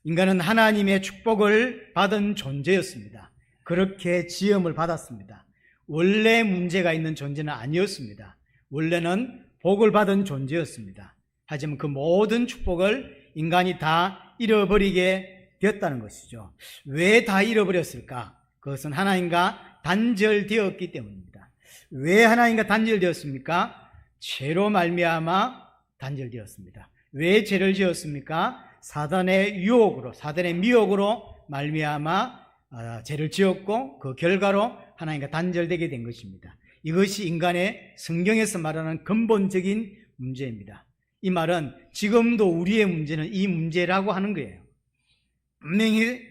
인간은 하나님의 축복을 받은 존재였습니다. 그렇게 지음을 받았습니다. 원래 문제가 있는 존재는 아니었습니다. 원래는 복을 받은 존재였습니다. 하지만 그 모든 축복을 인간이 다 잃어버리게 되었다는 것이죠. 왜 다 잃어버렸을까? 그것은 하나님과 단절되었기 때문입니다. 왜 하나님과 단절되었습니까? 죄로 말미암아 단절되었습니다. 왜 죄를 지었습니까? 사단의 유혹으로, 사단의 미혹으로 말미암아 죄를 지었고 그 결과로 하나님과 단절되게 된 것입니다. 이것이 인간의 성경에서 말하는 근본적인 문제입니다. 이 말은 지금도 우리의 문제는 이 문제라고 하는 거예요. 분명히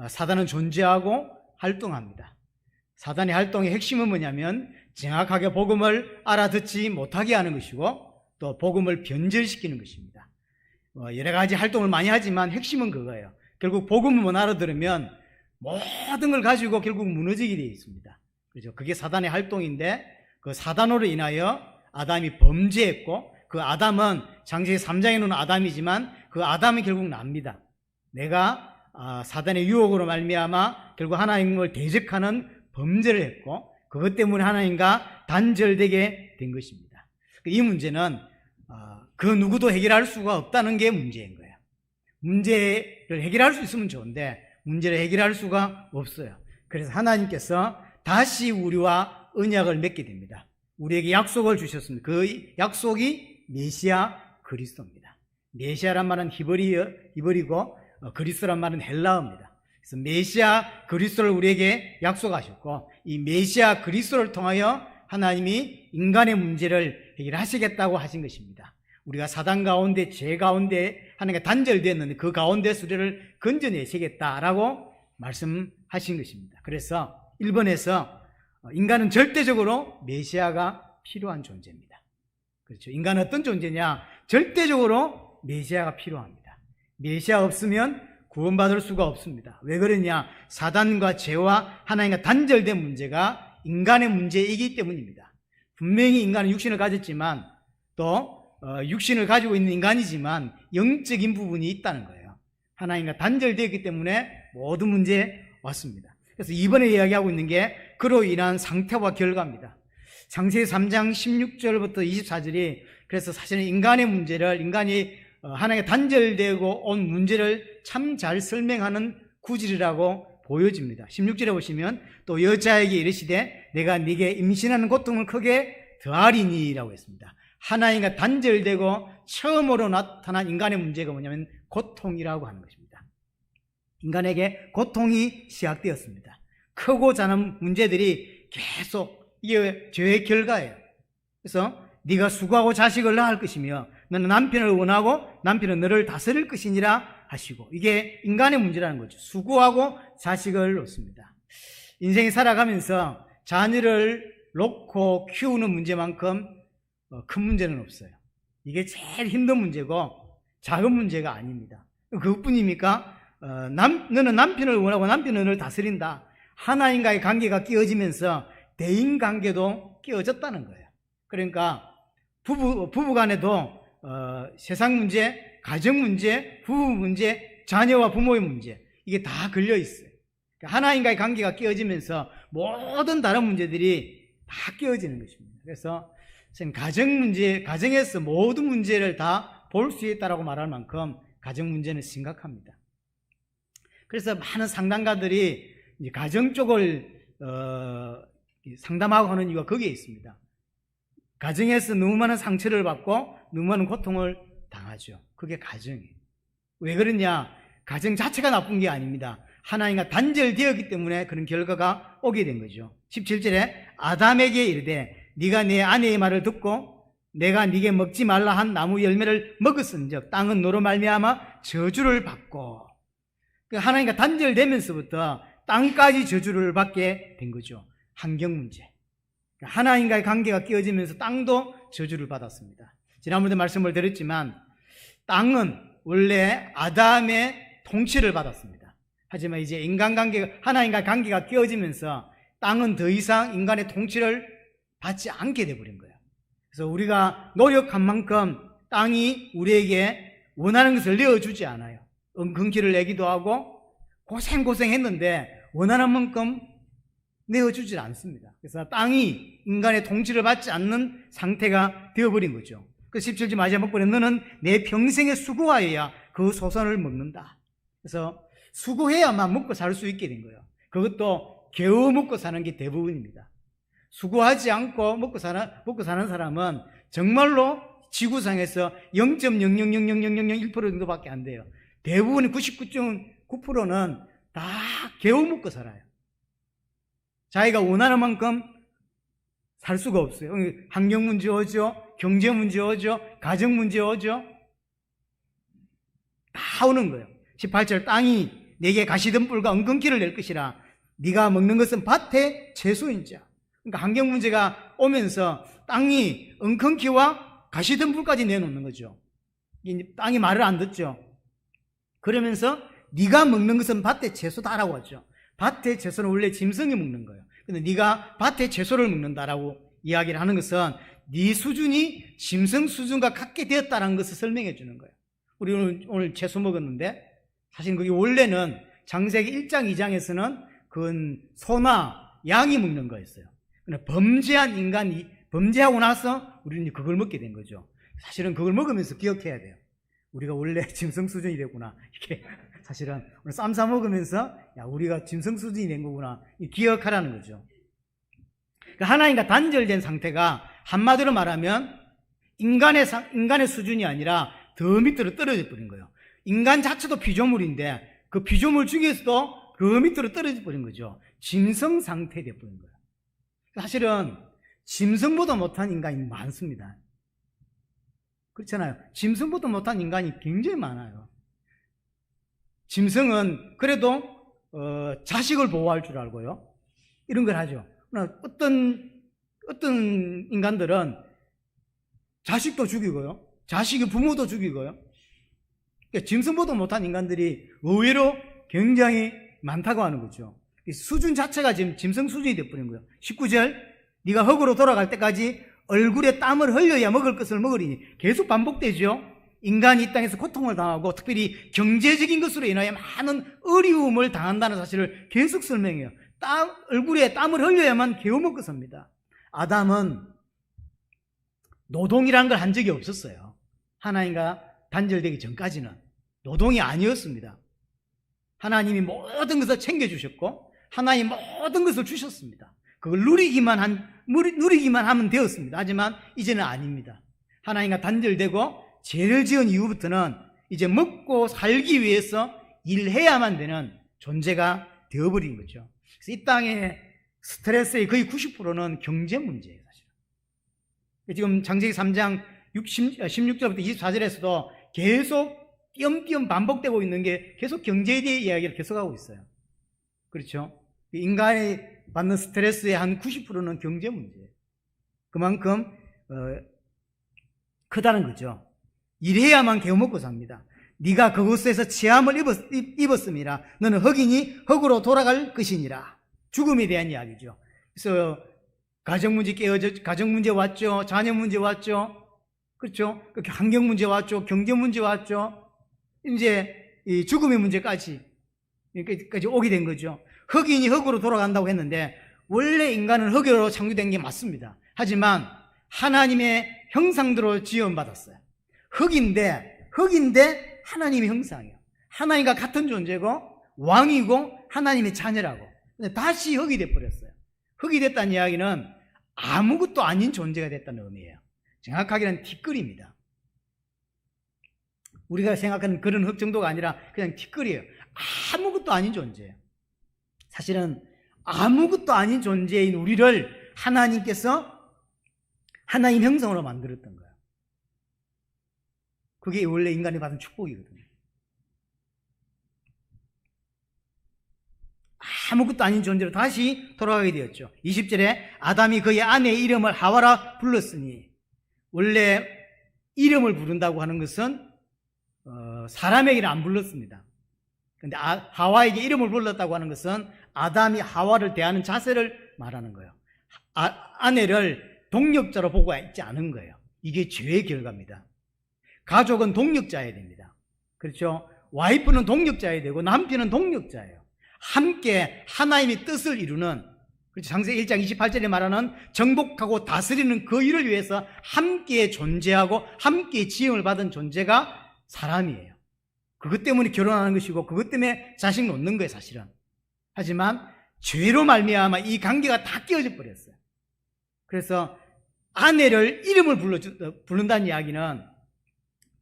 사단은 존재하고 활동합니다. 사단의 활동의 핵심은 뭐냐면 정확하게 복음을 알아듣지 못하게 하는 것이고 또 복음을 변절시키는 것입니다. 여러 가지 활동을 많이 하지만 핵심은 그거예요. 결국 복음을 못 알아들으면 모든 걸 가지고 결국 무너지게 되어 있습니다. 그죠? 그게 사단의 활동인데 그 사단으로 인하여 아담이 범죄했고 그 아담은 창세기 3장에는 아담이지만 그 아담이 결국 납니다. 내가 사단의 유혹으로 말미암아 결국 하나님을 대적하는 범죄를 했고 그것 때문에 하나님과 단절되게 된 것입니다. 이 문제는 그 누구도 해결할 수가 없다는 게 문제인 거예요. 문제를 해결할 수 있으면 좋은데 문제를 해결할 수가 없어요. 그래서 하나님께서 다시 우리와 언약을 맺게 됩니다. 우리에게 약속을 주셨습니다. 그 약속이 메시아 그리스도입니다. 메시아란 말은 히브리고 그리스도란 말은 헬라어입니다. 그래서 메시아 그리스도를 우리에게 약속하셨고 이 메시아 그리스도를 통하여 하나님이 인간의 문제를 해결하시겠다고 하신 것입니다. 우리가 사단 가운데 죄 가운데 하나님과 단절되었는데 그 가운데서 우리를 건져내시겠다라고 말씀하신 것입니다. 그래서 1번에서 인간은 절대적으로 메시아가 필요한 존재입니다. 그렇죠. 인간은 어떤 존재냐? 절대적으로 메시아가 필요합니다. 메시아 없으면 구원받을 수가 없습니다. 왜 그러냐? 사단과 죄와 하나님과 단절된 문제가 인간의 문제이기 때문입니다. 분명히 인간은 육신을 가졌지만 또 육신을 가지고 있는 인간이지만 영적인 부분이 있다는 거예요. 하나님과 단절되었기 때문에 모든 문제에 왔습니다. 그래서 이번에 이야기하고 있는 게 그로 인한 상태와 결과입니다. 창세기 3장 16절부터 24절이 그래서 사실은 인간의 문제를 인간이 하나님과 단절되고 온 문제를 참 잘 설명하는 구절이라고 보여집니다. 16절에 보시면 또 여자에게 이르시되 내가 네게 임신하는 고통을 크게 더하리니라고 했습니다. 하나님과 단절되고 처음으로 나타난 인간의 문제가 뭐냐면 고통이라고 하는 것입니다. 인간에게 고통이 시작되었습니다. 크고 작은 문제들이 계속 이게 죄의 결과예요. 그래서 네가 수고하고 자식을 낳을 것이며 너는 남편을 원하고 남편은 너를 다스릴 것이니라 하시고 이게 인간의 문제라는 거죠. 수고하고 자식을 놓습니다. 인생이 살아가면서 자녀를 놓고 키우는 문제만큼 큰 문제는 없어요. 이게 제일 힘든 문제고 작은 문제가 아닙니다. 그것뿐입니까? 너는 남편을 원하고 남편은 너를 다스린다. 하나님과의 관계가 끼어지면서 대인관계도 끼어졌다는 거예요. 그러니까 부부간에도 세상 문제, 가정 문제, 부부 문제, 자녀와 부모의 문제 이게 다 걸려 있어요. 그러니까 하나님과의 관계가 끼어지면서 모든 다른 문제들이 다 끼어지는 것입니다. 그래서 가정 문제, 가정에서 모든 문제를 다 볼 수 있다라고 말할 만큼 가정 문제는 심각합니다. 그래서 많은 상담가들이 가정 쪽을 상담하고 하는 이유가 거기에 있습니다. 가정에서 너무 많은 상처를 받고 너무 많은 고통을 당하죠. 그게 가정이에요. 왜 그러냐? 가정 자체가 나쁜 게 아닙니다. 하나님과 단절되었기 때문에 그런 결과가 오게 된 거죠. 17절에 아담에게 이르되 네가 내 아내의 말을 듣고 내가 네게 먹지 말라 한 나무 열매를 먹었은즉 땅은 너로 말미암아 저주를 받고 하나님과 단절되면서부터 땅까지 저주를 받게 된 거죠. 환경 문제. 하나님과의 관계가 끼어지면서 땅도 저주를 받았습니다. 지난번에 말씀을 드렸지만 땅은 원래 아담의 통치를 받았습니다. 하지만 이제 인간관계가 하나님과의 관계가 끼어지면서 땅은 더 이상 인간의 통치를 받지 않게 돼버린 거예요. 그래서 우리가 노력한 만큼 땅이 우리에게 원하는 것을 내어주지 않아요. 은근키를 내기도 하고 고생했는데 원하는 만큼 내어주질 않습니다. 그래서 땅이 인간의 통치를 받지 않는 상태가 되어버린 거죠. 그 17절 마지막 부분에 너는 내 평생에 수고하여야 그 소산을 먹는다. 그래서 수고해야만 먹고 살 수 있게 된 거예요. 그것도 겨우 먹고 사는 게 대부분입니다. 수고하지 않고 먹고 사는 사람은 정말로 지구상에서 0.0000001% 정도밖에 안 돼요. 대부분 99.9%는 다 겨우 먹고 살아요. 자기가 원하는 만큼 살 수가 없어요. 환경 문제 오죠, 경제 문제 오죠, 가정 문제 오죠. 다 오는 거예요. 18절 땅이 내게 가시덤불과 은근키를 낼 것이라 네가 먹는 것은 밭의 채소인자. 그러니까 환경 문제가 오면서 땅이 은근키와 가시덤불까지 내놓는 거죠. 땅이 말을 안 듣죠. 그러면서 네가 먹는 것은 밭의 채소다라고 하죠. 밭의 채소는 원래 짐승이 먹는 거예요. 근데 네가 밭의 채소를 먹는다라고 이야기를 하는 것은 네 수준이 짐승 수준과 같게 되었다는 것을 설명해 주는 거예요. 우리 오늘 채소 먹었는데 사실 그게 원래는 창세기 1장 2장에서는 그건 소나 양이 먹는 거였어요. 그런데 범죄한 인간이 범죄하고 나서 우리는 그걸 먹게 된 거죠. 사실은 그걸 먹으면서 기억해야 돼요. 우리가 원래 짐승 수준이 됐구나. 이렇게 사실은 오늘 쌈 싸 먹으면서 야 우리가 짐승 수준이 된 거구나 기억하라는 거죠. 그러니까 하나님과 단절된 상태가 한마디로 말하면 인간의 수준이 아니라 더 밑으로 떨어져 버린 거예요. 인간 자체도 피조물인데 그 피조물 중에서도 그 밑으로 떨어져 버린 거죠. 짐승 상태에 돼 버린 거예요. 사실은 짐승보다 못한 인간이 많습니다. 그렇잖아요. 짐승보다 못한 인간이 굉장히 많아요. 짐승은 그래도 자식을 보호할 줄 알고요. 이런 걸 하죠. 어떤 인간들은 자식도 죽이고요. 자식이 부모도 죽이고요. 그러니까 짐승보다 못한 인간들이 의외로 굉장히 많다고 하는 거죠. 수준 자체가 지금 짐승 수준이 되어버린 거예요. 19절 네가 흙으로 돌아갈 때까지 얼굴에 땀을 흘려야 먹을 것을 먹으리니 계속 반복되죠. 인간이 이 땅에서 고통을 당하고 특별히 경제적인 것으로 인하여 많은 어려움을 당한다는 사실을 계속 설명해요. 얼굴에 땀을 흘려야만 겨우 먹고 삽니다. 아담은 노동이라는 걸 한 적이 없었어요. 하나님과 단절되기 전까지는 노동이 아니었습니다. 하나님이 모든 것을 챙겨주셨고 하나님 모든 것을 주셨습니다. 그걸 누리기만 하면 되었습니다. 하지만 이제는 아닙니다. 하나님과 단절되고 죄를 지은 이후부터는 이제 먹고 살기 위해서 일해야만 되는 존재가 되어버린 거죠. 그래서 이 땅의 스트레스의 거의 90%는 경제 문제예요, 사실. 지금 창세기 3장 16절부터 24절에서도 계속 띄엄띄엄 반복되고 있는 게 계속 경제에 대해 이야기를 계속하고 있어요. 그렇죠? 인간이 받는 스트레스의 한 90%는 경제 문제예요. 그만큼 크다는 거죠. 일해야만 겨우 먹고 삽니다. 네가 그곳에서 체함을 입었음이라 너는 흑이니 흑으로 돌아갈 것이니라. 죽음에 대한 이야기죠. 그래서 가정 문제 왔죠. 자녀 문제 왔죠. 그렇죠? 환경 문제 왔죠. 경제 문제 왔죠. 이제 이 죽음의 문제까지 오게 된 거죠. 흑인이 흑으로 돌아간다고 했는데 원래 인간은 흑으로 창조된 게 맞습니다. 하지만 하나님의 형상대로 지음받았어요. 흑인데 하나님의 형상이에요. 하나님과 같은 존재고 왕이고 하나님의 자녀라고. 근데 다시 흑이 돼버렸어요. 흑이 됐다는 이야기는 아무것도 아닌 존재가 됐다는 의미예요. 정확하게는 티끌입니다. 우리가 생각하는 그런 흑 정도가 아니라 그냥 티끌이에요. 아무것도 아닌 존재예요. 사실은 아무것도 아닌 존재인 우리를 하나님께서 하나님 형상으로 만들었던 거예요. 그게 원래 인간이 받은 축복이거든요. 아무것도 아닌 존재로 다시 돌아가게 되었죠. 20절에 아담이 그의 아내의 이름을 하와라 불렀으니, 원래 이름을 부른다고 하는 것은 사람에게는 안 불렀습니다. 그런데 하와에게 이름을 불렀다고 하는 것은 아담이 하와를 대하는 자세를 말하는 거예요. 아내를 동력자로 보고 있지 않은 거예요. 이게 죄의 결과입니다. 가족은 동력자여야 됩니다. 그렇죠? 와이프는 동력자여야 되고 남편은 동력자예요. 함께 하나님의 뜻을 이루는, 창세기 1장 28절에 말하는 정복하고 다스리는 그 일을 위해서 함께 존재하고 함께 지음을 받은 존재가 사람이에요. 그것 때문에 결혼하는 것이고 그것 때문에 자식 놓는 거예요, 사실은. 하지만 죄로 말미암아 이 관계가 다 깨어져 버렸어요. 그래서 아내를 이름을 부른다는 이야기는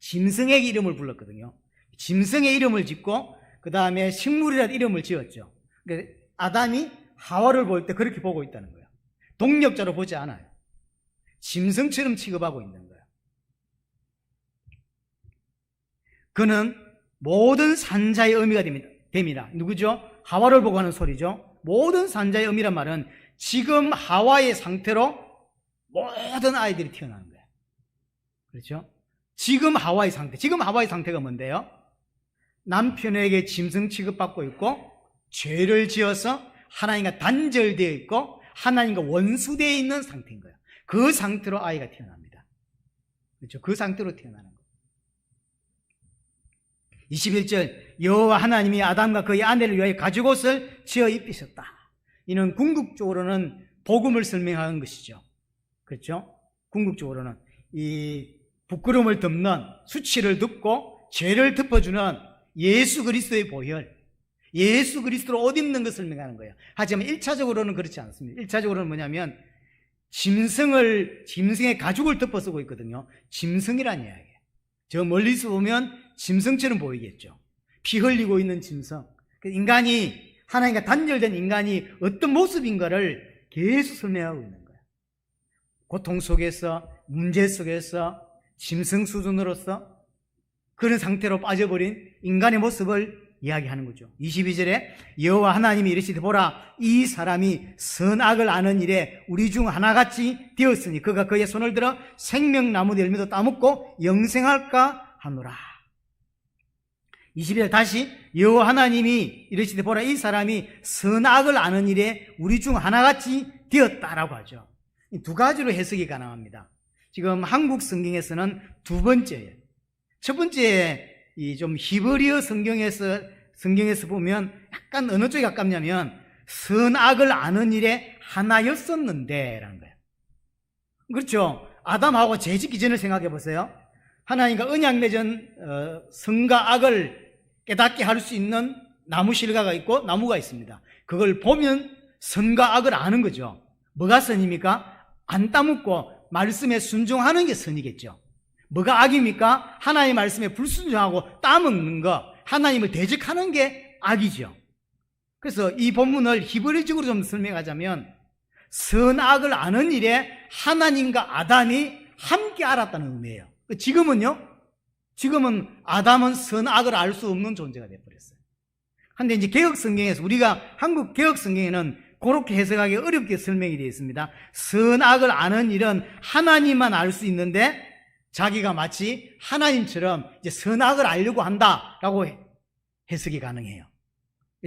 짐승의 이름을 불렀거든요. 짐승의 이름을 짓고 그 다음에 식물이라는 이름을 지었죠. 그러니까 아담이 하와를 볼 때 그렇게 보고 있다는 거예요. 동력자로 보지 않아요. 짐승처럼 취급하고 있는 거예요. 그는 모든 산자의 의미가 됩니다. 누구죠? 하와를 보고 하는 소리죠. 모든 산자의 의미란 말은 지금 하와의 상태로 모든 아이들이 태어나는 거예요. 그렇죠? 지금 하와의 상태가 뭔데요? 남편에게 짐승 취급받고 있고 죄를 지어서 하나님과 단절되어 있고 하나님과 원수되어 있는 상태인 거예요. 그 상태로 아이가 태어납니다. 그렇죠? 그 상태로 태어나는 거예요. 21절, 여호와 하나님이 아담과 그의 아내를 위하여 가죽옷을 지어 입히셨다. 이는 궁극적으로는 복음을 설명하는 것이죠. 그렇죠? 궁극적으로는 이 부끄러움을 덮는, 수치를 덮고 죄를 덮어주는 예수 그리스도의 보혈, 예수 그리스도로 옷 입는 것을 설명하는 거예요. 하지만 1차적으로는 그렇지 않습니다. 1차적으로는 뭐냐면 짐승의 가죽을 덮어 쓰고 있거든요. 짐승이라는 이야기예요. 저 멀리서 보면 짐승처럼 보이겠죠. 피 흘리고 있는 짐승. 인간이, 하나님과 단절된 인간이 어떤 모습인가를 계속 설명하고 있는 거예요. 고통 속에서, 문제 속에서, 짐승 수준으로서 그런 상태로 빠져버린 인간의 모습을 이야기하는 거죠. 22절에 여호와 하나님이 이르시되 보라, 이 사람이 선악을 아는 일에 우리 중 하나같이 되었으니 그가 그의 손을 들어 생명나무 열매도 따먹고 영생할까 하노라. 21절 다시 여호와 하나님이 이르시되 보라, 이 사람이 선악을 아는 일에 우리 중 하나같이 되었다라고 하죠. 이 두 가지로 해석이 가능합니다. 지금 한국 성경에서는 두 번째예요. 첫 번째, 이 좀 히브리어 성경에서 보면 약간 어느 쪽에 가깝냐면 선악을 아는 일에 하나였었는데 라는 거예요. 그렇죠. 아담하고 죄 짓기 전을 생각해 보세요. 하나님과 언약 맺은 선과 악을 깨닫게 할 수 있는 나무 실과가 있고 나무가 있습니다. 그걸 보면 선과 악을 아는 거죠. 뭐가 선입니까? 안 따먹고 말씀에 순종하는 게 선이겠죠. 뭐가 악입니까? 하나님의 말씀에 불순종하고 따먹는 거, 하나님을 대적하는 게 악이죠. 그래서 이 본문을 히브리적으로 좀 설명하자면 선악을 아는 일에 하나님과 아담이 함께 알았다는 의미예요. 지금은 아담은 선악을 알 수 없는 존재가 되어버렸어요. 그런데 이제 개혁 성경에서, 우리가 한국 개혁 성경에는 그렇게 해석하기 어렵게 설명이 되어 있습니다. 선악을 아는 일은 하나님만 알 수 있는데 자기가 마치 하나님처럼 이제 선악을 알려고 한다라고 해석이 가능해요.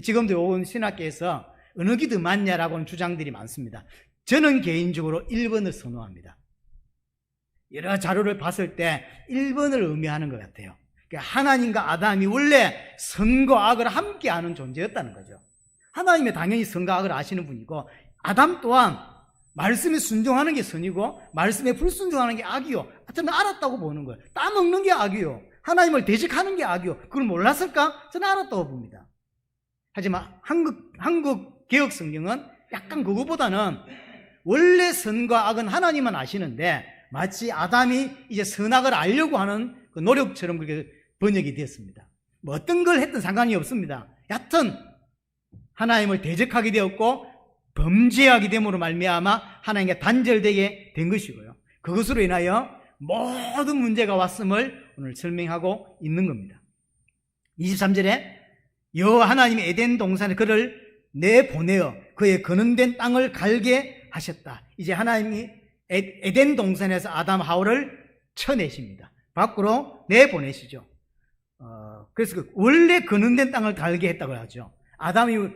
지금도 요번 신학계에서 어느 게 더 맞냐라고는 주장들이 많습니다. 저는 개인적으로 1번을 선호합니다. 여러 자료를 봤을 때 1번을 의미하는 것 같아요. 그러니까 하나님과 아담이 원래 선과 악을 함께 아는 존재였다는 거죠. 하나님이 당연히 선과 악을 아시는 분이고 아담 또한 말씀에 순종하는 게 선이고 말씀에 불순종하는 게 악이요. 저는 알았다고 보는 거예요. 따먹는 게 악이요. 하나님을 대적하는 게 악이요. 그걸 몰랐을까? 저는 알았다고 봅니다. 하지만 한국 개혁 성경은 약간 그거보다는 원래 선과 악은 하나님만 아시는데 마치 아담이 이제 선악을 알려고 하는 그 노력처럼 그렇게 번역이 되었습니다. 뭐 어떤 걸 했든 상관이 없습니다. 여하튼 하나님을 대적하게 되었고 범죄하게 됨으로 말미암아 하나님과 단절되게 된 것이고요. 그것으로 인하여 모든 문제가 왔음을 오늘 설명하고 있는 겁니다. 23절에 여호와 하나님이 에덴 동산에 그를 내보내어 그의 거는된 땅을 갈게 하셨다. 이제 하나님이 에덴 동산에서 아담 하와를 쳐내십니다. 밖으로 내보내시죠. 그래서 원래 거는된 땅을 갈게 했다고 하죠. 아담이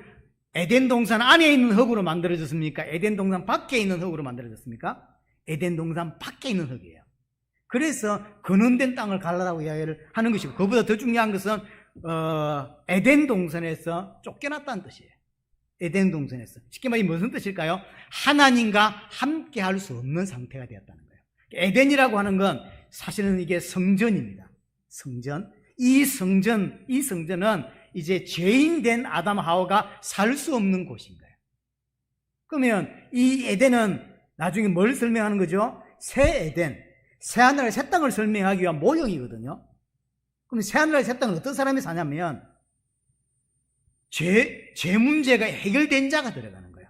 에덴 동산 안에 있는 흙으로 만들어졌습니까? 에덴 동산 밖에 있는 흙으로 만들어졌습니까? 에덴 동산 밖에 있는 흙이에요. 그래서 거는된 땅을 갈라라고 이야기를 하는 것이고, 그보다 더 중요한 것은 에덴 동산에서 쫓겨났다는 뜻이에요. 에덴 동산에서. 쉽게 말해 무슨 뜻일까요? 하나님과 함께 할 수 없는 상태가 되었다는 거예요. 에덴이라고 하는 건 사실은 이게 성전입니다. 성전. 이 성전은 이제 죄인된 아담 하와가 살 수 없는 곳인 거예요. 그러면 이 에덴은 나중에 뭘 설명하는 거죠? 새 에덴, 새 하늘과 새 땅을 설명하기 위한 모형이거든요. 그럼 새 하늘과 새 땅은 어떤 사람이 사냐면 죄 문제가 해결된 자가 들어가는 거예요.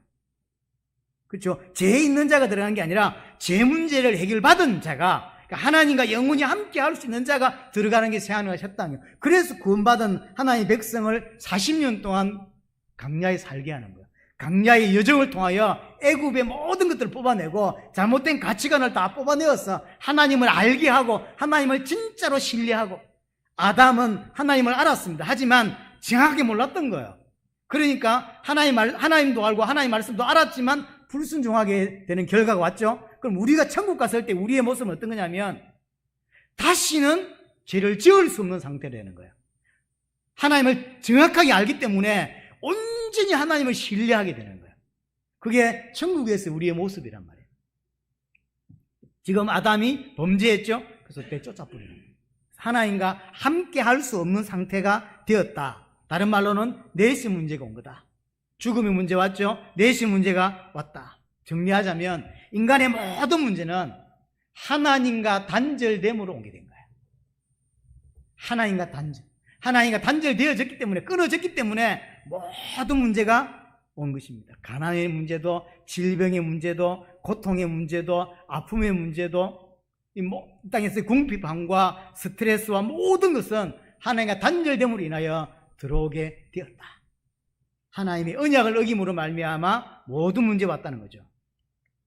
그렇죠? 죄 있는 자가 들어가는 게 아니라 죄 문제를 해결받은 자가, 그러니까 하나님과 영원히 함께 할 수 있는 자가 들어가는 게 새 하늘과 새 땅이에요. 그래서 구원받은 하나님의 백성을 40년 동안 광야에 살게 하는 거예요. 광야의 여정을 통하여 애굽의 모든 것들을 뽑아내고 잘못된 가치관을 다 뽑아내어서 하나님을 알게 하고 하나님을 진짜로 신뢰하고, 아담은 하나님을 알았습니다. 하지만 정확하게 몰랐던 거예요. 그러니까 하나님도 알고 하나님 말씀도 알았지만 불순종하게 되는 결과가 왔죠. 그럼 우리가 천국 갔을 때 우리의 모습은 어떤 거냐면 다시는 죄를 지을 수 없는 상태가 되는 거예요. 하나님을 정확하게 알기 때문에 온전히 하나님을 신뢰하게 되는 거예요. 그게 천국에서 우리의 모습이란 말이에요. 지금 아담이 범죄했죠? 그래서 쫓아버리는 거예요. 하나님과 함께 할 수 없는 상태가 되었다. 다른 말로는 넷의 문제가 온 거다. 죽음의 문제 왔죠? 넷의 문제가 왔다. 정리하자면 인간의 모든 문제는 하나님과 단절됨으로 오게 된 거예요. 하나님과 단절되어졌기 때문에, 끊어졌기 때문에 모든 문제가 온 것입니다. 가난의 문제도, 질병의 문제도, 고통의 문제도, 아픔의 문제도, 이 땅에서의 궁핍함과 스트레스와 모든 것은 하나님과 단절됨으로 인하여 들어오게 되었다. 하나님의 언약을 어김으로 말미암아 모든 문제가 왔다는 거죠.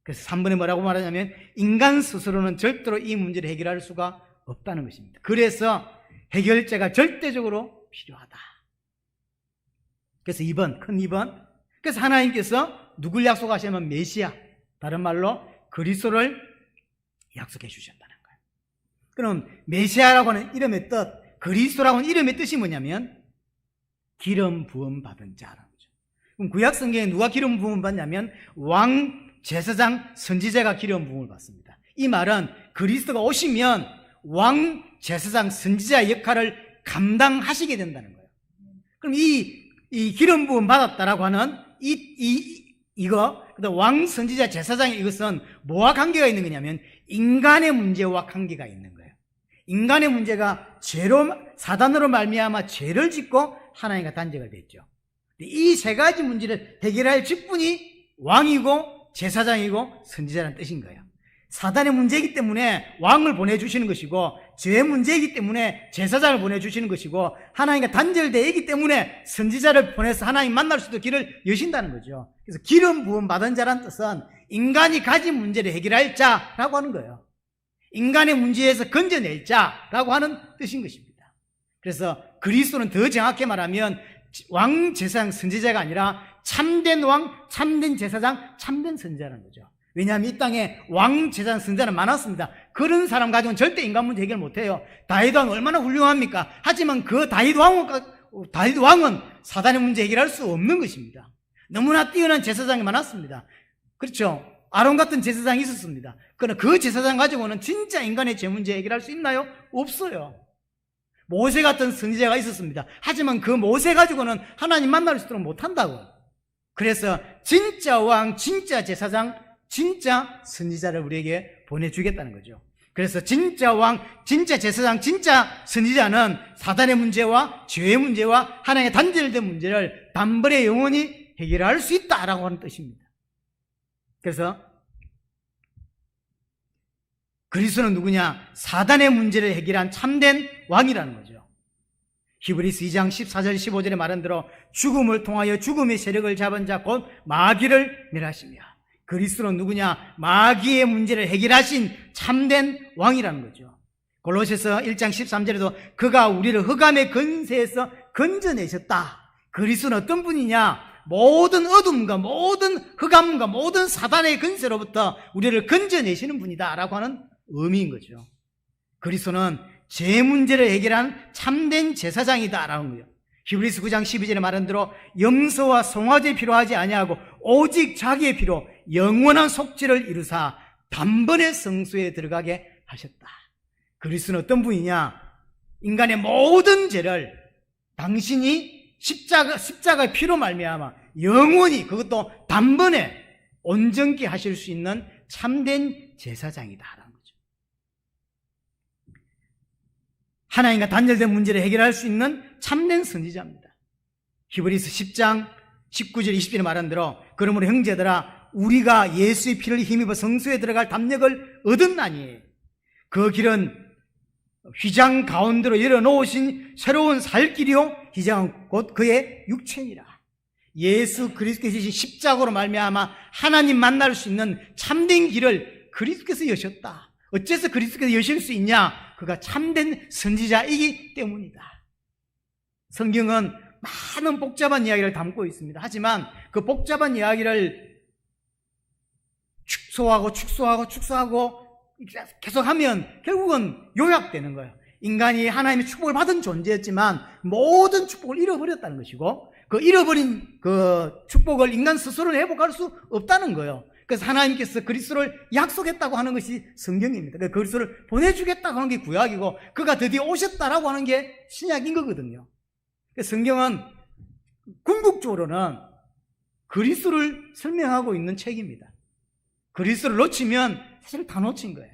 그래서 3번에 뭐라고 말하냐면 인간 스스로는 절대로 이 문제를 해결할 수가 없다는 것입니다. 그래서 해결자가 절대적으로 필요하다. 그래서 2번, 큰 2번. 그래서 하나님께서 누굴 약속하시냐면 메시아, 다른 말로 그리스도를 약속해 주셨다는 거예요. 그럼 메시아라고 하는 이름의 뜻, 그리스도라고 하는 이름의 뜻이 뭐냐면 기름 부음 받은 자라는 거죠. 그럼 구약 성경에 누가 기름 부음 받냐면 왕, 제사장, 선지자가 기름 부음을 받습니다. 이 말은 그리스도가 오시면 왕, 제사장, 선지자의 역할을 감당하시게 된다는 거예요. 그럼 이 기름 부음 받았다라고 하는 이거, 왕, 선지자, 제사장의 이것은 뭐와 관계가 있는 거냐면 인간의 문제와 관계가 있는 거예요. 인간의 문제가 사단으로 말미암아 죄를 짓고 하나님과 단절이 됐죠. 이 세 가지 문제를 해결할 직분이 왕이고 제사장이고 선지자라는 뜻인 거예요. 사단의 문제이기 때문에 왕을 보내주시는 것이고, 죄의 문제이기 때문에 제사장을 보내주시는 것이고, 하나님과 단절되어 있기 때문에 선지자를 보내서 하나님 만날 수 있도록 길을 여신다는 거죠. 그래서 기름 부음 받은 자란 뜻은 인간이 가진 문제를 해결할 자라고 하는 거예요. 인간의 문제에서 건져낼 자라고 하는 뜻인 것입니다. 그래서 그리스도는 더 정확히 말하면 왕, 제사장, 선지자가 아니라 참된 왕, 참된 제사장, 참된 선지자라는 거죠. 왜냐하면 이 땅에 왕, 제사장, 선지자는 많았습니다. 그런 사람 가지고는 절대 인간 문제 해결 못해요. 다윗 왕 얼마나 훌륭합니까? 하지만 그 다윗 왕은 사단의 문제 해결할 수 없는 것입니다. 너무나 뛰어난 제사장이 많았습니다. 그렇죠? 아론 같은 제사장이 있었습니다. 그러나 그 제사장 가지고는 진짜 인간의 죄 문제 해결할 수 있나요? 없어요. 모세 같은 선지자가 있었습니다. 하지만 그 모세 가지고는 하나님 만날 수 있도록 못한다고. 그래서 진짜 왕, 진짜 제사장, 진짜 선지자를 우리에게 보내주겠다는 거죠. 그래서 진짜 왕, 진짜 제사장, 진짜 선지자는 사단의 문제와 죄의 문제와 하나님의 단절된 문제를 단번에 영원히 해결할 수 있다라고 하는 뜻입니다. 그래서 그리스도는 누구냐? 사단의 문제를 해결한 참된 왕이라는 거죠. 히브리서 2장 14절 15절에 말한 대로 죽음을 통하여 죽음의 세력을 잡은 자 곧 마귀를 멸하시며, 그리스도는 누구냐? 마귀의 문제를 해결하신 참된 왕이라는 거죠. 골로새서 1장 13절에도 그가 우리를 흑암의 건세에서 건져내셨다. 그리스도는 어떤 분이냐? 모든 어둠과 모든 흑암과 모든 사단의 건세로부터 우리를 건져내시는 분이다 라고 하는 의미인 거죠. 그리스도는 죄 문제를 해결한 참된 제사장이다라는 거예요. 히브리서 9장 12절에 말한 대로 염소와 송아지 필요하지 아니하고 오직 자기의 피로 영원한 속죄를 이루사 단번에 성소에 들어가게 하셨다. 그리스도는 어떤 분이냐? 인간의 모든 죄를 당신이 십자가의 피로 말미암아 영원히, 그것도 단번에 온전케 하실 수 있는 참된 제사장이다라는 거죠. 하나님과 단절된 문제를 해결할 수 있는 참된 선지자입니다. 히브리서 10장 19절 20절에 말한 대로 그러므로 형제들아 우리가 예수의 피를 힘입어 성소에 들어갈 담력을 얻었나니 그 길은 휘장 가운데로 열어놓으신 새로운 살 길이요 휘장은 곧 그의 육체니라. 예수 그리스도께서 지신 십자가로 말미암아 하나님 만날 수 있는 참된 길을 그리스도께서 여셨다. 어째서 그리스도께서 여실 수 있냐? 그가 참된 선지자이기 때문이다. 성경은 많은 복잡한 이야기를 담고 있습니다. 하지만 그 복잡한 이야기를 축소하고 계속하면 결국은 요약되는 거예요. 인간이 하나님의 축복을 받은 존재였지만 모든 축복을 잃어버렸다는 것이고, 그 잃어버린 그 축복을 인간 스스로는 회복할 수 없다는 거예요. 그래서 하나님께서 그리스도를 약속했다고 하는 것이 성경입니다. 그리스도를 보내주겠다고 하는 게 구약이고, 그가 드디어 오셨다라고 하는 게 신약인 거거든요. 성경은 궁극적으로는 그리스도를 설명하고 있는 책입니다. 그리스도를 놓치면 사실 다 놓친 거예요.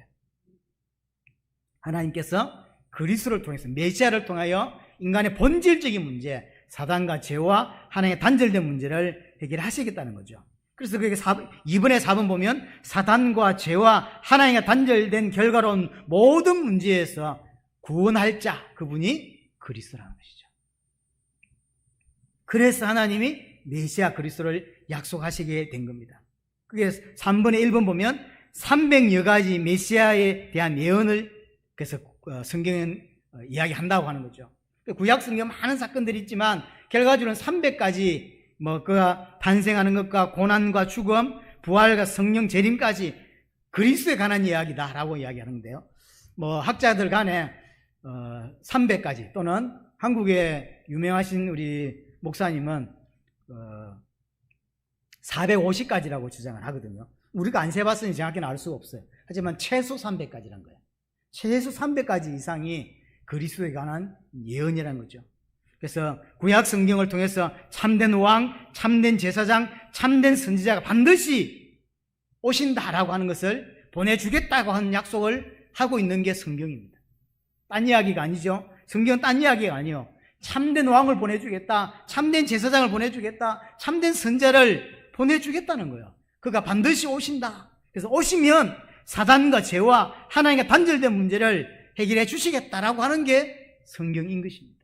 하나님께서 그리스도를 통해서, 메시아를 통하여 인간의 본질적인 문제, 사단과 죄와 하나님의 단절된 문제를 해결하시겠다는 거죠. 그래서 그게 2번에 4번 보면 사단과 죄와 하나님과 단절된 결과로 온 모든 문제에서 구원할 자, 그분이 그리스도라는 것이죠. 그래서 하나님이 메시아 그리스도를 약속하시게 된 겁니다. 그게 3번에 1번 보면 300여 가지 메시아에 대한 예언을 그래서 성경은 이야기한다고 하는 거죠. 구약 성경 많은 사건들이 있지만 결과적으로는 300가지 그가 탄생하는 것과 고난과 죽음, 부활과 성령 재림까지 그리스도에 관한 이야기다라고 이야기하는데요. 학자들 간에 300가지 또는 한국의 유명하신 우리 목사님은 450가지라고 주장을 하거든요. 우리가 안 세봤으니 정확히는 알 수가 없어요. 하지만 최소 300가지란 거예요. 최소 300가지 이상이 그리스도에 관한 예언이라는 거죠. 그래서 구약 성경을 통해서 참된 왕, 참된 제사장, 참된 선지자가 반드시 오신다라고 하는 것을 보내주겠다고 하는 약속을 하고 있는 게 성경입니다. 딴 이야기가 아니죠. 성경은 딴 이야기가 아니에요. 참된 왕을 보내주겠다, 참된 제사장을 보내주겠다, 참된 선지자를 보내주겠다는 거예요. 그가 반드시 오신다. 그래서 오시면 사단과 죄와 하나님과 단절된 문제를 해결해 주시겠다라고 하는 게 성경인 것입니다.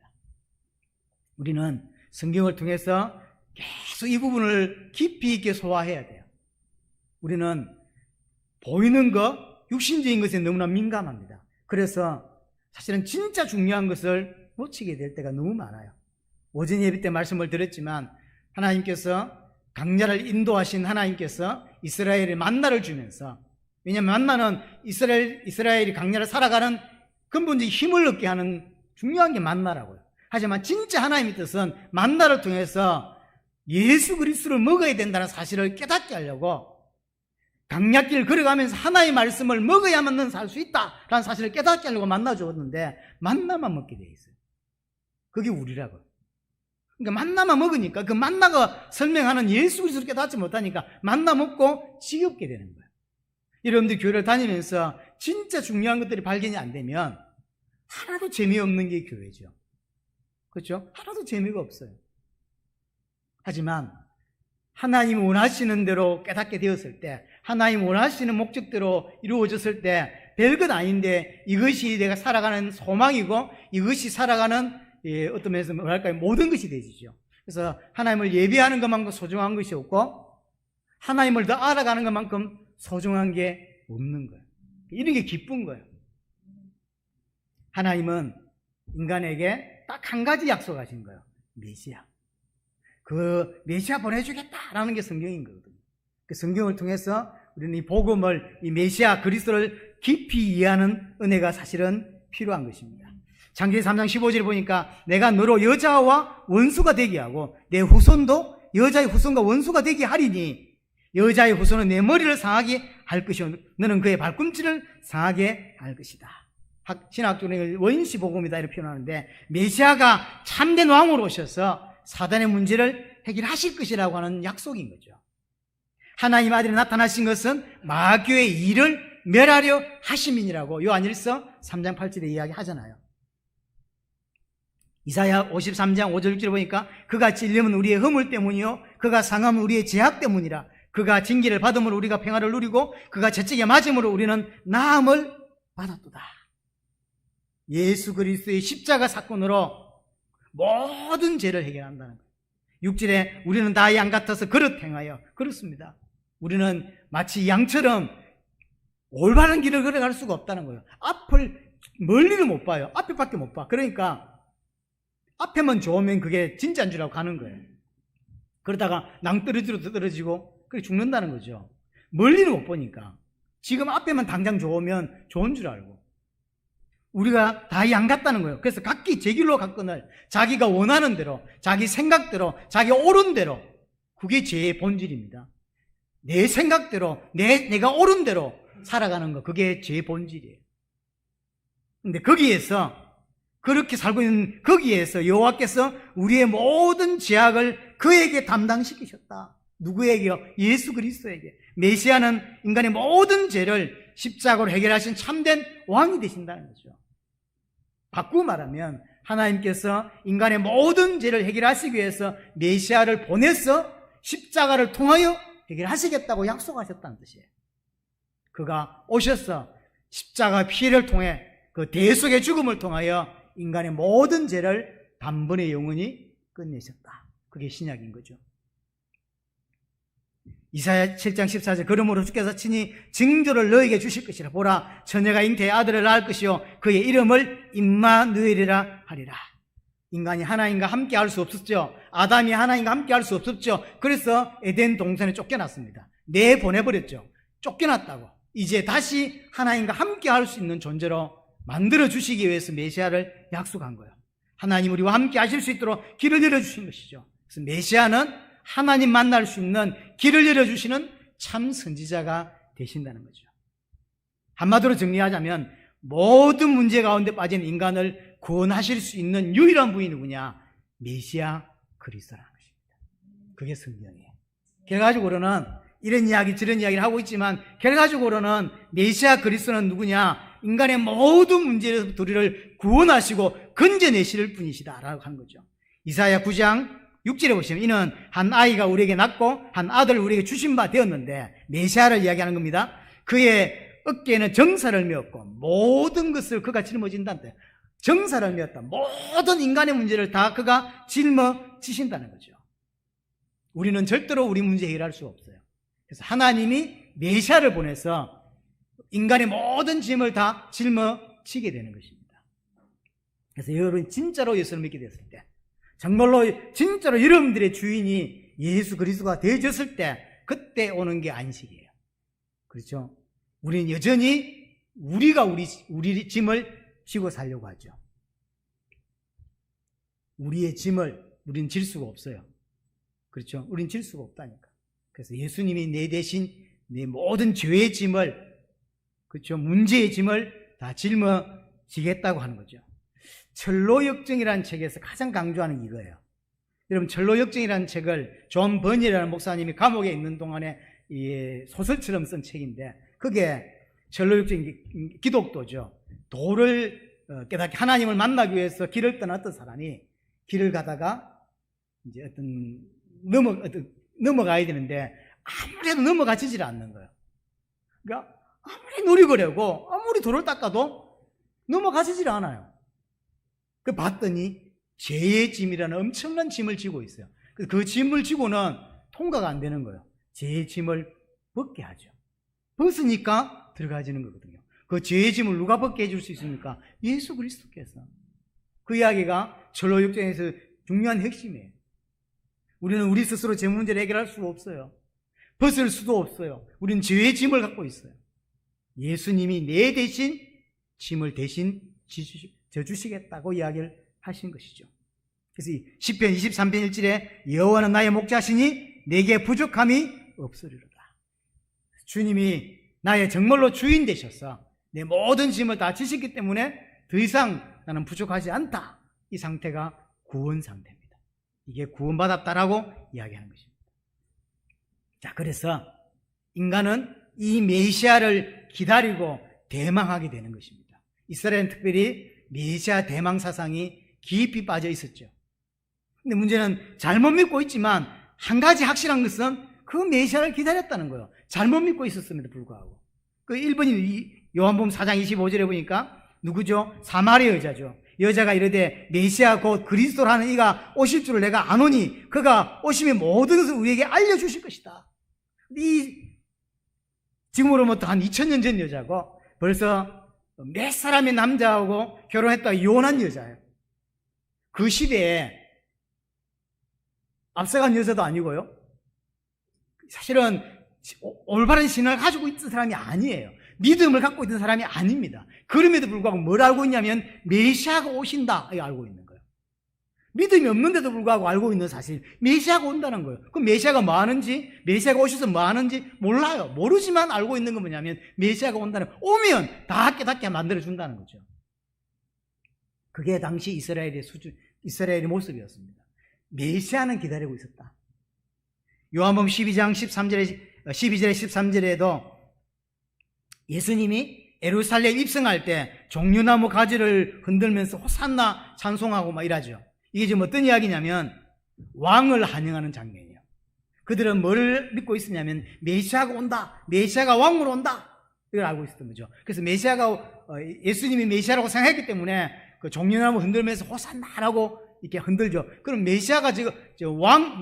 우리는 성경을 통해서 계속 이 부분을 깊이 있게 소화해야 돼요. 우리는 보이는 것, 육신적인 것에 너무나 민감합니다. 그래서 사실은 진짜 중요한 것을 놓치게 될 때가 너무 많아요. 오전 예배 때 말씀을 드렸지만 하나님께서 강야를 인도하신 하나님께서 이스라엘에 만나를 주면서, 왜냐하면 만나는 이스라엘이 강야를 살아가는 근본적인 힘을 얻게 하는 중요한 게 만나라고요. 하지만 진짜 하나님의 뜻은 만나를 통해서 예수 그리스도를 먹어야 된다는 사실을 깨닫게 하려고 강약길을 걸어가면서 하나님의 말씀을 먹어야만 넌 살 수 있다라는 사실을 깨닫게 하려고 만나 줬는데 만나만 먹게 돼 있어요. 그게 우리라고요. 그러니까 만나만 먹으니까 그 만나가 설명하는 예수 그리스도를 깨닫지 못하니까 만나 먹고 지겹게 되는 거예요. 여러분들 교회를 다니면서 진짜 중요한 것들이 발견이 안 되면 하나도 재미없는 게 교회죠. 그렇죠? 하나도 재미가 없어요. 하지만 하나님 원하시는 대로 깨닫게 되었을 때, 하나님 원하시는 목적대로 이루어졌을 때 별것 아닌데 이것이 내가 살아가는 소망이고 이것이 살아가는 어떤 면에서 뭐랄까요, 모든 것이 되지죠. 그래서 하나님을 예배하는 것만큼 소중한 것이 없고 하나님을 더 알아가는 것만큼 소중한 게 없는 거예요. 이런 게 기쁜 거예요. 하나님은 인간에게 딱 한 가지 약속하신 거예요. 메시아. 그 메시아 보내주겠다라는 게 성경인 거거든요. 그 성경을 통해서 우리는 이 복음을, 이 메시아 그리스도를 깊이 이해하는 은혜가 사실은 필요한 것입니다. 창세기 3장 15절에 보니까 내가 너로 여자와 원수가 되게 하고 내 후손도 여자의 후손과 원수가 되게 하리니 여자의 후손은 내 머리를 상하게 할 것이요 너는 그의 발꿈치를 상하게 할 것이다. 신학적으로 원시복음이다 이렇게 표현하는데 메시아가 참된 왕으로 오셔서 사단의 문제를 해결하실 것이라고 하는 약속인 거죠. 하나님 아들이 나타나신 것은 마귀의 일을 멸하려 하심이니라고 요한일서 3장 8절에 이야기하잖아요. 이사야 53장 5절 6절에 보니까 그가 찔림은 우리의 허물 때문이요 그가 상함은 우리의 죄악 때문이라. 그가 징계를 받음으로 우리가 평화를 누리고 그가 채찍에 맞음으로 우리는 나음을 받았도다. 예수 그리스도의 십자가 사건으로 모든 죄를 해결한다는 거예요. 6절에 우리는 다 양 같아서 그릇 행하여. 그렇습니다. 우리는 마치 양처럼 올바른 길을 걸어갈 수가 없다는 거예요. 앞을 멀리는 못 봐요. 앞에밖에 못 봐. 그러니까 앞에만 좋으면 그게 진짜인 줄 알고 가는 거예요. 그러다가 낭떠러지로 떨어지고 그게 죽는다는 거죠. 멀리는 못 보니까. 지금 앞에만 당장 좋으면 좋은 줄 알고. 우리가 다 양 같다는 거예요. 그래서 각기 제 길로 갔거늘 자기가 원하는 대로, 자기 생각대로, 자기 옳은 대로. 그게 죄의 본질입니다. 내 생각대로, 내가 옳은 대로 살아가는 거. 그게 죄의 본질이에요. 근데 거기에서 그렇게 살고 있는 거기에서 여호와께서 우리의 모든 죄악을 그에게 담당시키셨다. 누구에게요? 예수 그리스도에게. 메시아는 인간의 모든 죄를 십자가로 해결하신 참된 왕이 되신다는 거죠. 바꾸고 말하면 하나님께서 인간의 모든 죄를 해결하시기 위해서 메시아를 보내서 십자가를 통하여 해결하시겠다고 약속하셨다는 뜻이에요. 그가 오셔서 십자가 피를 통해 그 대속의 죽음을 통하여 인간의 모든 죄를 단번에 영원히 끝내셨다. 그게 신약인 거죠. 이사야 7장 14절 그러므로 주께서 친히 징조를 너에게 주실 것이라. 보라 처녀가 잉태의 아들을 낳을 것이요 그의 이름을 임마누엘이라 하리라. 인간이 하나님과 함께 할 수 없었죠. 아담이 하나님과 함께 할 수 없었죠. 그래서 에덴 동산에 쫓겨났습니다. 내보내버렸죠. 쫓겨났다고. 이제 다시 하나님과 함께 할 수 있는 존재로 만들어 주시기 위해서 메시아를 약속한 거예요. 하나님 우리와 함께 하실 수 있도록 길을 열어주신 것이죠. 그래서 메시아는 하나님 만날 수 있는 길을 열어주시는 참 선지자가 되신다는 거죠. 한마디로 정리하자면 모든 문제 가운데 빠진 인간을 구원하실 수 있는 유일한 분이 누구냐? 메시아 그리스도라는 것입니다. 그게 성경이에요. 결과적으로는 이런 이야기 저런 이야기를 하고 있지만 결과적으로는 메시아 그리스도는 누구냐? 인간의 모든 문제에서 우리를 구원하시고 건져내실 분이시다라고 하는 거죠. 이사야 9장 6절에 보시면 이는 한 아이가 우리에게 낳고 한 아들을 우리에게 주신 바 되었는데 메시아를 이야기하는 겁니다. 그의 어깨에는 정사를 메었고 모든 것을 그가 짊어진다는데 정사를 메었다. 모든 인간의 문제를 다 그가 짊어지신다는 거죠. 우리는 절대로 우리 문제 해결할 수 없어요. 그래서 하나님이 메시아를 보내서 인간의 모든 짐을 다 짊어지게 되는 것입니다. 그래서 여러분이 진짜로 예수를 믿게 됐을 때 정말로 진짜로 여러분들의 주인이 예수 그리스도가 되어졌을 때 그때 오는 게 안식이에요. 그렇죠? 우리는 여전히 우리 짐을 지고 살려고 하죠. 우리의 짐을 우리는 질 수가 없어요. 그렇죠? 우리는 질 수가 없다니까. 그래서 예수님이 내 대신 내 모든 죄의 짐을, 그렇죠? 문제의 짐을 다 짊어지겠다고 하는 거죠. 철로역정이라는 책에서 가장 강조하는 게 이거예요. 여러분 철로역정이라는 책을 존 버니라는 목사님이 감옥에 있는 동안에 소설처럼 쓴 책인데 그게 철로역정 기독도죠. 도를 깨닫게 하나님을 만나기 위해서 길을 떠났던 사람이 길을 가다가 이제 넘어가야 되는데 아무래도 넘어가지질 않는 거예요. 그러니까 아무리 누리거려고 아무리 돌을 닦아도 넘어가지질 않아요. 그 봤더니 죄의 짐이라는 엄청난 짐을 지고 있어요. 그 짐을 지고는 통과가 안 되는 거예요. 죄의 짐을 벗게 하죠. 벗으니까 들어가지는 거거든요. 그 죄의 짐을 누가 벗게 해줄 수 있습니까? 예수 그리스도께서. 그 이야기가 철로역정에서 중요한 핵심이에요. 우리는 우리 스스로 죄 문제를 해결할 수 없어요. 벗을 수도 없어요. 우리는 죄의 짐을 갖고 있어요. 예수님이 내 대신 짐을 대신 져주시겠다고 이야기를 하신 것이죠. 그래서 시편 23편 1절에 여호와는 나의 목자시니 내게 부족함이 없으리로다. 주님이 나의 정말로 주인 되셔서 내 모든 짐을 다 지셨기 때문에 더 이상 나는 부족하지 않다. 이 상태가 구원 상태입니다. 이게 구원받았다라고 이야기하는 것입니다. 자, 그래서 인간은 이 메시아를 기다리고 대망하게 되는 것입니다. 이스라엘은 특별히 메시아 대망 사상이 깊이 빠져 있었죠. 근데 문제는 잘못 믿고 있지만 한 가지 확실한 것은 그 메시아를 기다렸다는 거예요. 잘못 믿고 있었음에도 불구하고. 그 1번이 요한복음 4장 25절에 보니까 누구죠? 사마리아 여자죠. 여자가 이르되 메시아 곧 그리스도라는 이가 오실 줄을 내가 아노니 그가 오시면 모든 것을 우리에게 알려주실 것이다. 이 지금으로부터 한 2000년 전 여자고 벌써 몇 사람의 남자하고 결혼했다가 이혼한 여자예요. 그 시대에 앞서간 여자도 아니고요. 사실은 올바른 신앙을 가지고 있던 사람이 아니에요. 믿음을 갖고 있던 사람이 아닙니다. 그럼에도 불구하고 뭘 알고 있냐면 메시아가 오신다 이거 알고 있는 거예요. 믿음이 없는데도 불구하고 알고 있는 사실, 메시아가 온다는 거예요. 그럼 메시아가 뭐 하는지, 메시아가 오셔서 뭐 하는지 몰라요. 모르지만 알고 있는 건 뭐냐면 메시아가 온다는, 오면 다 깨닫게 만들어준다는 거죠. 그게 당시 이스라엘의 모습이었습니다. 메시아는 기다리고 있었다. 요한복음 12장 12절에 13절에도 예수님이 예루살렘 입성할 때 종려나무 가지를 흔들면서 호산나 찬송하고 막 이러죠. 이게 지금 어떤 이야기냐면 왕을 환영하는 장면이에요. 그들은 뭐를 믿고 있었냐면 메시아가 온다, 메시아가 왕으로 온다, 이걸 알고 있었던 거죠. 그래서 예수님이 메시아라고 생각했기 때문에 그 종려나무 흔들면서 호산나라고 이렇게 흔들죠. 그럼 메시아가 지금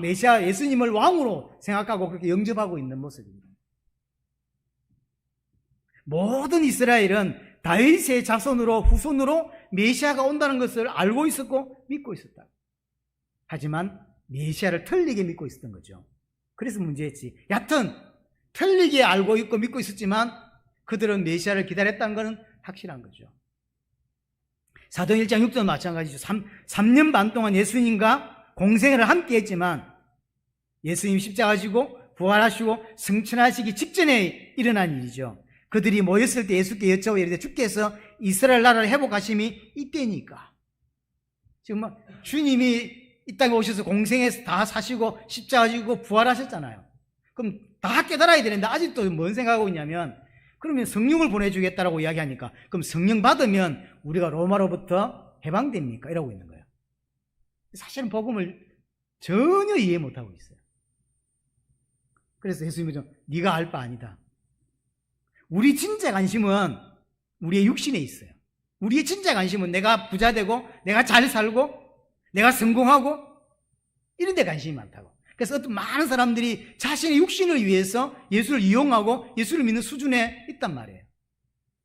메시아 예수님을 왕으로 생각하고 그렇게 영접하고 있는 모습입니다. 모든 이스라엘은 다윗의 자손으로 후손으로 메시아가 온다는 것을 알고 있었고 믿고 있었다. 하지만 메시아를 틀리게 믿고 있었던 거죠. 그래서 문제였지. 여하튼 틀리게 알고 있고 믿고 있었지만 그들은 메시아를 기다렸다는 것은 확실한 거죠. 사도 1장 6절도 마찬가지죠. 3년 반 동안 예수님과 공생애를 함께 했지만 예수님 십자가 지고 부활하시고 승천하시기 직전에 일어난 일이죠. 그들이 모였을 때 예수께 여쭤보고 이르되 주께서 이스라엘 나라를 회복하심이 이때니까. 지금 주님이 이 땅에 오셔서 공생에서 다 사시고 십자가 지고 부활하셨잖아요. 그럼 다 깨달아야 되는데 아직도 뭔 생각하고 있냐면 그러면 성령을 보내주겠다라고 이야기하니까 그럼 성령 받으면 우리가 로마로부터 해방됩니까? 이러고 있는 거예요. 사실은 복음을 전혀 이해 못하고 있어요. 그래서 예수님이 네가 알 바 아니다. 우리 진짜 관심은 우리의 육신에 있어요. 우리의 진짜 관심은 내가 부자 되고 내가 잘 살고 내가 성공하고 이런 데 관심이 많다고. 그래서 어떤 많은 사람들이 자신의 육신을 위해서 예수를 이용하고 예수를 믿는 수준에 있단 말이에요.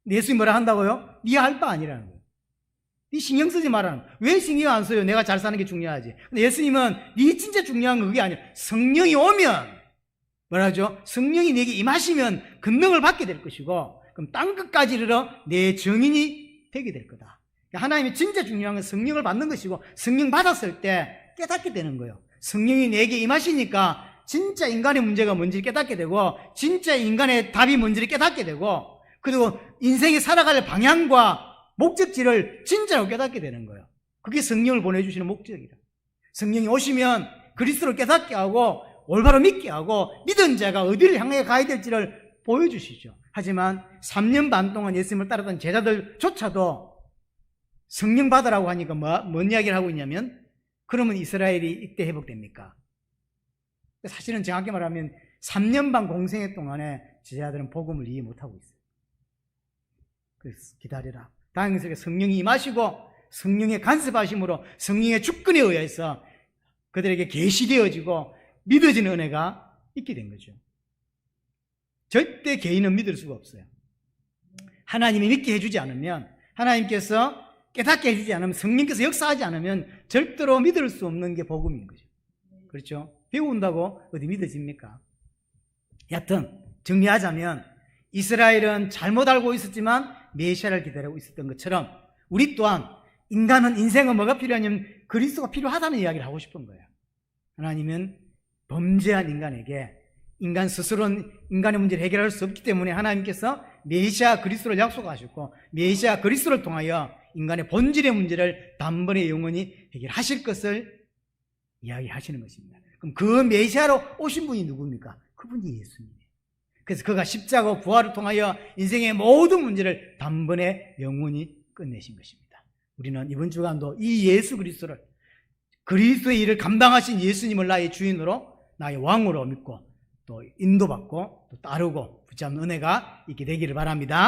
근데 예수님이 뭐라 한다고요? 네 알 바 아니라는 거예요. 네 신경 쓰지 말라는 거예요. 왜 신경 안 써요? 내가 잘 사는 게 중요하지. 근데 예수님은 네 진짜 중요한 건 그게 아니에요. 성령이 오면 뭐라 하죠? 성령이 내게 임하시면 권능을 받게 될 것이고 그럼 땅끝까지 이르러 내 증인이 되게 될 거다. 하나님이 진짜 중요한 건 성령을 받는 것이고 성령 받았을 때 깨닫게 되는 거예요. 성령이 내게 임하시니까 진짜 인간의 문제가 뭔지를 깨닫게 되고 진짜 인간의 답이 뭔지를 깨닫게 되고 그리고 인생이 살아갈 방향과 목적지를 진짜로 깨닫게 되는 거예요. 그게 성령을 보내주시는 목적이다. 성령이 오시면 그리스도를 깨닫게 하고 올바로 믿게 하고 믿은 자가 어디를 향해 가야 될지를 보여주시죠. 하지만 3년 반 동안 예수님을 따르던 제자들조차도 성령 받으라고 하니까 뭔 이야기를 하고 있냐면 그러면 이스라엘이 이때 회복됩니까? 사실은 정확히 말하면 3년 반 공생애 동안에 제자들은 복음을 이해 못하고 있어요. 그래서 기다리라. 당연히 성령이 임하시고 성령의 간섭하심으로 성령의 주권에 의해서 그들에게 계시되어지고 믿어지는 은혜가 있게 된 거죠. 절대 개인은 믿을 수가 없어요. 하나님이 믿게 해주지 않으면, 하나님께서 깨닫게 해주지 않으면, 성령께서 역사하지 않으면 절대로 믿을 수 없는 게 복음인 거죠. 그렇죠? 배운다고 어디 믿어집니까? 여하튼 정리하자면 이스라엘은 잘못 알고 있었지만 메시아를 기다리고 있었던 것처럼 우리 또한 인간은, 인생은 뭐가 필요하냐면 그리스도가 필요하다는 이야기를 하고 싶은 거예요. 하나님은 범죄한 인간에게, 인간 스스로는 인간의 문제를 해결할 수 없기 때문에 하나님께서 메시아 그리스도를 약속하셨고, 메시아 그리스도를 통하여 인간의 본질의 문제를 단번에 영원히 해결하실 것을 이야기하시는 것입니다. 그럼 그 메시아로 오신 분이 누굽니까? 그분이 예수님이에요. 그래서 그가 십자가 부활을 통하여 인생의 모든 문제를 단번에 영원히 끝내신 것입니다. 우리는 이번 주간도 이 예수 그리스도를, 그리스도의 일을 감당하신 예수님을 나의 주인으로, 나의 왕으로 믿고 또 인도받고 또 따르고 붙잡는 은혜가 있게 되기를 바랍니다.